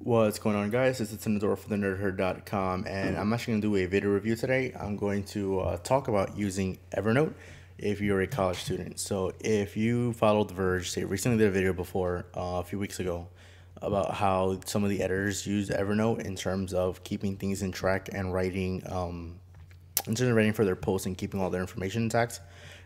What's going on, guys? This is Tinador for thenerdherd.com, and I'm actually going to do a video review today. I'm going to talk about using Evernote if you're a college student. So if you followed The Verge, they recently did a video before a few weeks ago about how some of the editors use Evernote in terms of keeping things in track and writing in terms of writing for their posts and keeping all their information intact.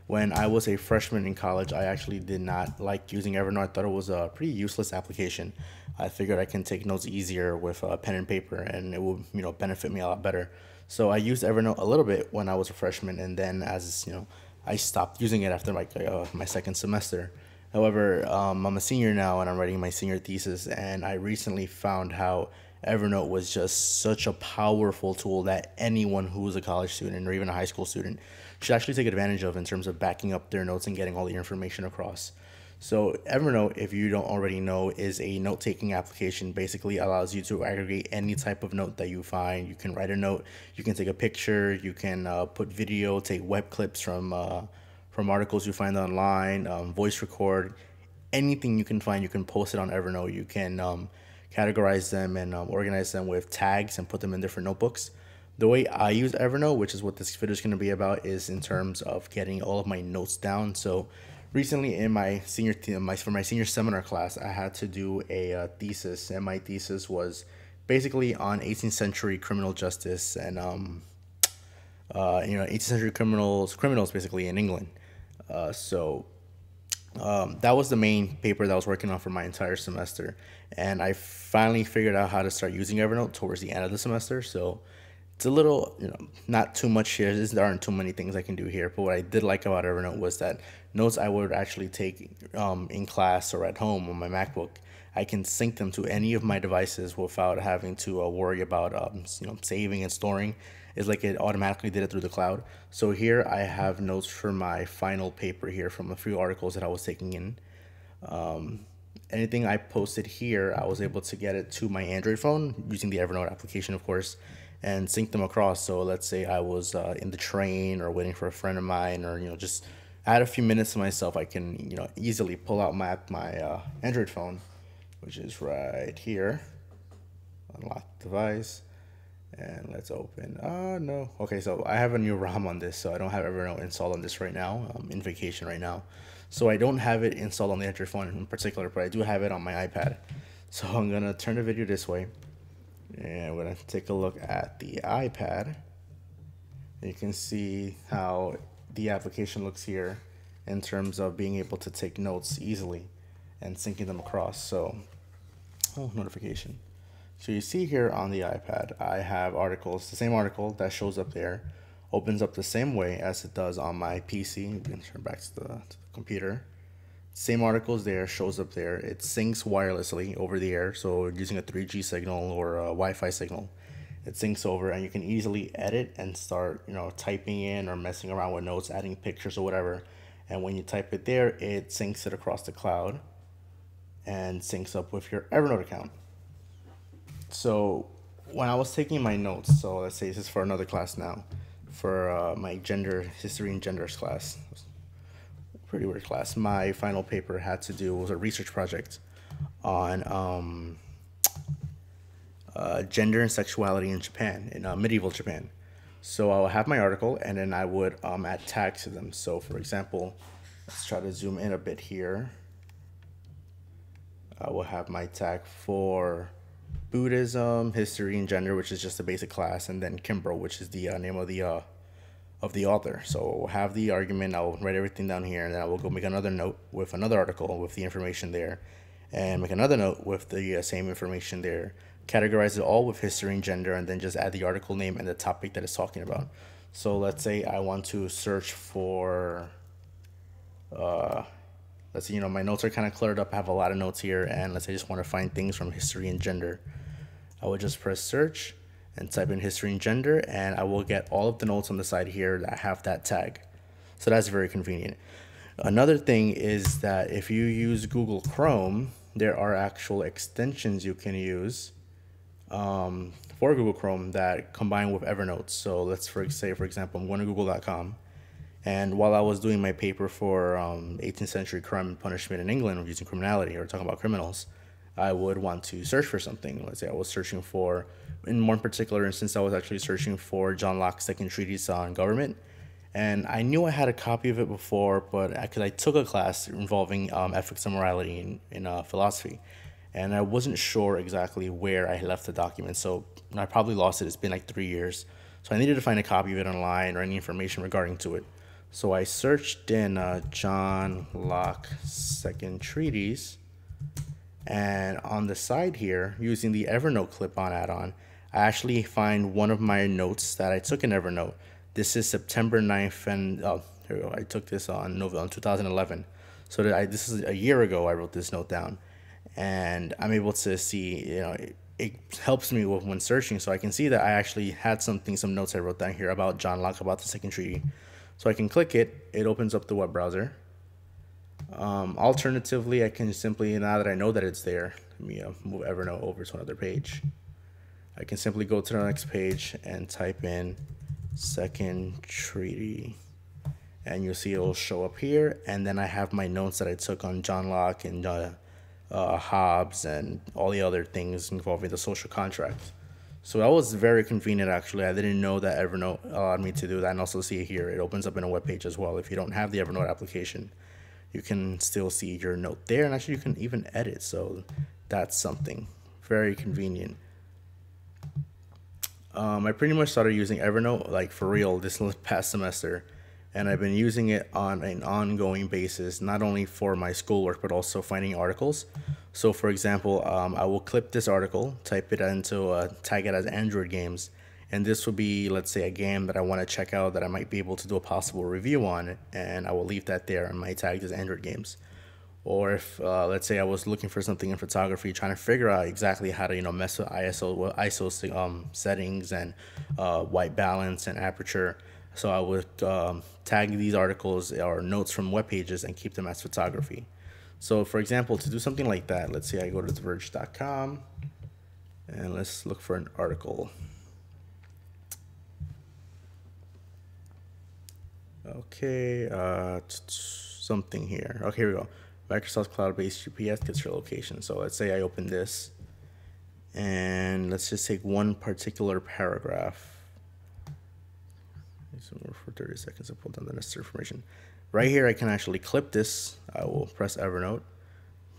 When I was a freshman in college, I actually did not like using Evernote. I thought it was a pretty useless application. I figured I can take notes easier with pen and paper, and it would, benefit me a lot better. So I used Evernote a little bit when I was a freshman, and then I stopped using it after my second semester. However, I'm a senior now, and I'm writing my senior thesis, and I recently found how Evernote was just such a powerful tool that anyone who is a college student or even a high school student should actually take advantage of in terms of backing up their notes and getting all the information across. So Evernote, if you don't already know, is a note-taking application. Basically allows you to aggregate any type of note that you find. You can write a note, you can take a picture, you can put video, take web clips from articles you find online, voice record, anything you can find, you can post it on Evernote. You can categorize them and organize them with tags and put them in different notebooks. The way I use Evernote, which is what this video is going to be about, is in terms of getting all of my notes down. So recently in my for my senior seminar class, I had to do a thesis, and my thesis was basically on 18th century criminal justice and 18th century criminals basically in England. That was the main paper that I was working on for my entire semester, and I finally figured out how to start using Evernote towards the end of the semester. So it's a little, not too much here. There aren't too many things I can do here, but what I did like about Evernote was that notes I would actually take in class or at home on my MacBook, I can sync them to any of my devices without having to worry about saving and storing. It's like it automatically did it through the cloud. So here I have notes for my final paper here from a few articles that I was taking in. Anything I posted here, I was able to get it to my Android phone using the Evernote application, of course, and sync them across. So let's say I was in the train or waiting for a friend of mine, or just add a few minutes to myself, I can easily pull out my Android phone, which is right here. Unlock device, and let's open. No. Okay, so I have a new ROM on this, so I don't have Evernote installed on this right now. I'm in vacation right now, so I don't have it installed on the Android phone in particular, but I do have it on my iPad. So I'm gonna turn the video this way, and we're gonna take a look at the iPad. You can see how the application looks here in terms of being able to take notes easily and syncing them across. So, notification. So you see here on the iPad, I have articles. The same article that shows up there opens up the same way as it does on my PC. We can turn back to the computer. Same articles there, shows up there. It syncs wirelessly over the air, so using a 3G signal or a Wi-Fi signal, it syncs over, and you can easily edit and start typing in or messing around with notes, adding pictures or whatever. And when you type it there, it syncs it across the cloud and syncs up with your Evernote account. So when I was taking my notes, so let's say this is for another class now, for my history and genders class, pretty weird class. My final paper was a research project on gender and sexuality in Japan, in medieval Japan. So I'll have my article, and then I would add tags to them. So for example, let's try to zoom in a bit here. I will have my tag for Buddhism, history, and gender, which is just a basic class, and then Kimbrough, which is the name of the author. So I'll have the argument, I'll write everything down here, and then I will go make another note with another article with the information there, and make another note with the same information there, categorize it all with history and gender, and then just add the article name and the topic that it's talking about. So let's say I want to search for let's see, my notes are kind of cluttered up. I have a lot of notes here, and let's say I just want to find things from history and gender. I would just press search and type in history and gender, and I will get all of the notes on the side here that have that tag. So that's very convenient. Another thing is that if you use Google Chrome, there are actual extensions you can use for Google Chrome that combine with Evernote. So let's say, for example, I'm going to google.com, and while I was doing my paper for 18th century crime and punishment in England using criminality, or talking about criminals, I would want to search for something. Let's say I was searching for, in one particular instance, I was actually searching for John Locke's Second Treatise on Government. And I knew I had a copy of it before, but because I took a class involving ethics and morality in philosophy, and I wasn't sure exactly where I left the document. So I probably lost it. It's been like 3 years. So I needed to find a copy of it online or any information regarding to it. So I searched in John Locke Second Treatise, and on the side here, using the Evernote clip-on add-on, I actually find one of my notes that I took in Evernote. This is September 9th, and here we go. I took this on November 2011. So this is a year ago I wrote this note down. And I'm able to see, it helps me with when searching. So I can see that I actually had some notes I wrote down here about John Locke, about the Second Treaty. So I can click it. It opens up the web browser. Alternatively, I can simply, now that I know that it's there, let me move Evernote over to another page. I can simply go to the next page and type in Second Treaty, and you'll see it will show up here. And then I have my notes that I took on John Locke and Hobbes and all the other things involving the social contract. So that was very convenient, actually. I didn't know that Evernote allowed me to do that. And also see it here, it opens up in a web page as well. If you don't have the Evernote application, you can still see your note there, and actually you can even edit. So that's something very convenient. I pretty much started using Evernote like for real this past semester, and I've been using it on an ongoing basis, not only for my schoolwork but also finding articles. So for example, I will clip this article, type it into tag it as Android games, and this would be, let's say, a game that I want to check out that I might be able to do a possible review on, and I will leave that there and my tag as Android games. Or if let's say I was looking for something in photography, trying to figure out exactly how to mess with ISO settings and white balance and aperture, so I would tag these articles or notes from web pages and keep them as photography. So for example, to do something like that, let's say I go to theverge.com and let's look for an article. Okay, something here. Okay, here we go. Microsoft Cloud-based GPS gets your location. So let's say I open this, and let's just take one particular paragraph. For 30 seconds to pull down the necessary information. Right here, I can actually clip this. I will press Evernote,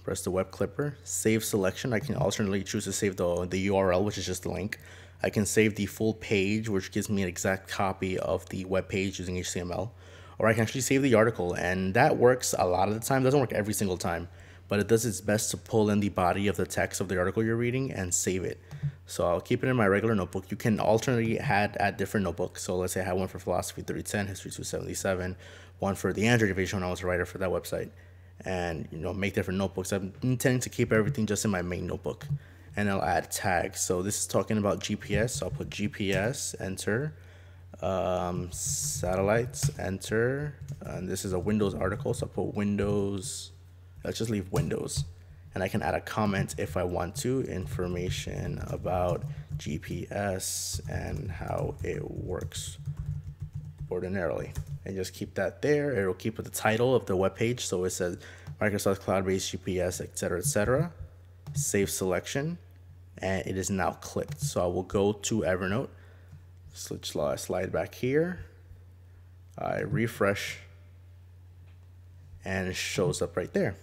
press the web clipper, save selection. I can alternately choose to save the URL, which is just the link. I can save the full page, which gives me an exact copy of the web page using HTML. Or I can actually save the article, and that works a lot of the time. It doesn't work every single time, but it does its best to pull in the body of the text of the article you're reading and save it. So I'll keep it in my regular notebook. You can alternately add different notebooks. So let's say I have one for Philosophy 310, History 277, one for the Android division when I was a writer for that website, and make different notebooks. I'm intending to keep everything just in my main notebook, and I'll add tags. So this is talking about GPS. So I'll put GPS, enter. Satellites, enter. And this is a Windows article, so I'll put Windows. Let's just leave Windows, and I can add a comment if I want to. Information about GPS and how it works ordinarily, and just keep that there. It will keep with the title of the web page, so it says Microsoft Cloud-based GPS, etc., etc. Save selection, and it is now clicked. So I will go to Evernote. Slide back here. I refresh, and it shows up right there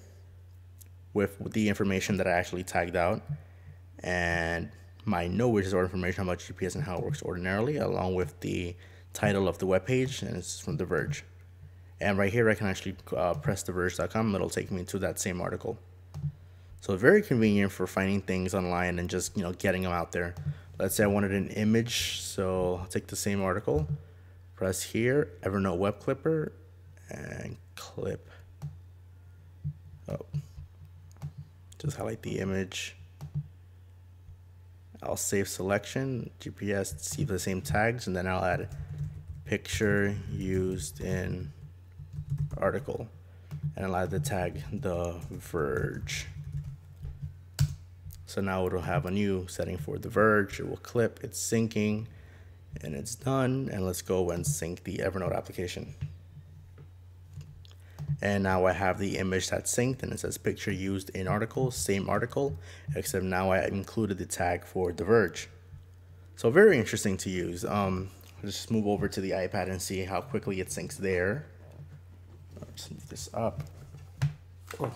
with the information that I actually tagged out, and my note, which is our information about GPS and how it works ordinarily, along with the title of the webpage, and it's from The Verge. And right here, I can actually press theverge.com, and it'll take me to that same article. So very convenient for finding things online and just getting them out there. Let's say I wanted an image, so I'll take the same article, press here, Evernote web clipper, and clip. Just highlight the image. I'll save selection, GPS, see the same tags, and then I'll add picture used in article, and I'll add the tag The Verge. So now it'll have a new setting for The Verge. It will clip, it's syncing, and it's done. And let's go and sync the Evernote application. And now I have the image that's synced, and it says picture used in article, same article, except now I included the tag for Diverge. So very interesting to use. Let's just move over to the iPad and see how quickly it syncs there. Let's move this up. Oh.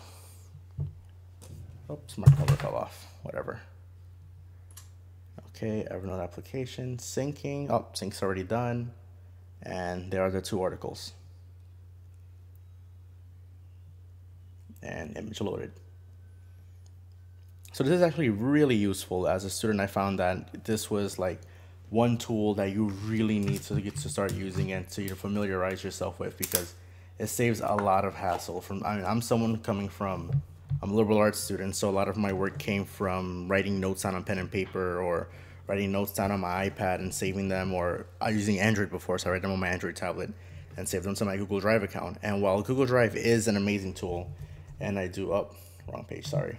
Oops, my cover fell off. Whatever. Okay, Evernote application, syncing. Oh, sync's already done. And there are the two articles. And image loaded. So this is actually really useful. As a student, I found that this was like one tool that you really need to get to start using and to familiarize yourself with, because it saves a lot of hassle. I'm someone coming from, I'm a liberal arts student, so a lot of my work came from writing notes down on pen and paper, or writing notes down on my iPad and saving them, or I was using Android before, so I write them on my Android tablet and save them to my Google Drive account. And while Google Drive is an amazing tool, and I do, oh, wrong page, sorry.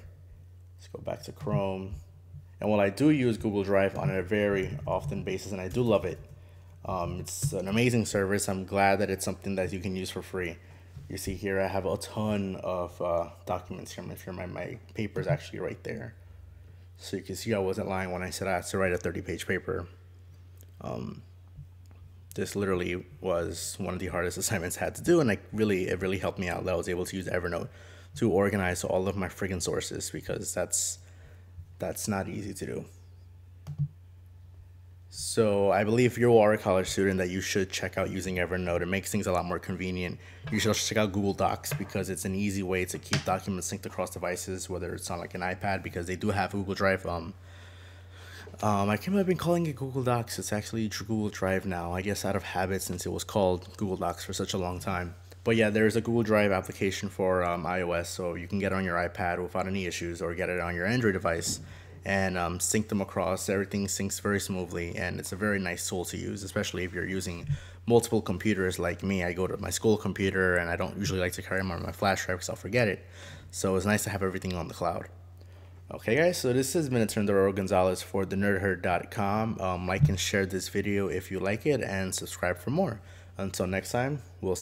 Let's go back to Chrome. And while I do use Google Drive on a very often basis, and I do love it, it's an amazing service. I'm glad that it's something that you can use for free. You see here, I have a ton of documents here. My paper is actually right there. So you can see I wasn't lying when I said I had to write a 30-page paper. This literally was one of the hardest assignments I had to do, and it really helped me out that I was able to use Evernote to organize all of my friggin' sources, because that's not easy to do. So I believe if you are a college student that you should check out using Evernote. It makes things a lot more convenient. You should also check out Google Docs, because it's an easy way to keep documents synced across devices, whether it's on like an iPad, because they do have Google Drive. I can't have been calling it Google Docs. It's actually Google Drive now, I guess out of habit, since it was called Google Docs for such a long time. But yeah, there's a Google Drive application for iOS, so you can get it on your iPad without any issues, or get it on your Android device and sync them across. Everything syncs very smoothly, and it's a very nice tool to use, especially if you're using multiple computers like me. I go to my school computer, and I don't usually like to carry them on my flash drive because I'll forget it. So it's nice to have everything on the cloud. Okay guys, so this has been Attorney Gonzalez for thenerdherd.com. Like and share this video if you like it, and subscribe for more. Until next time, we'll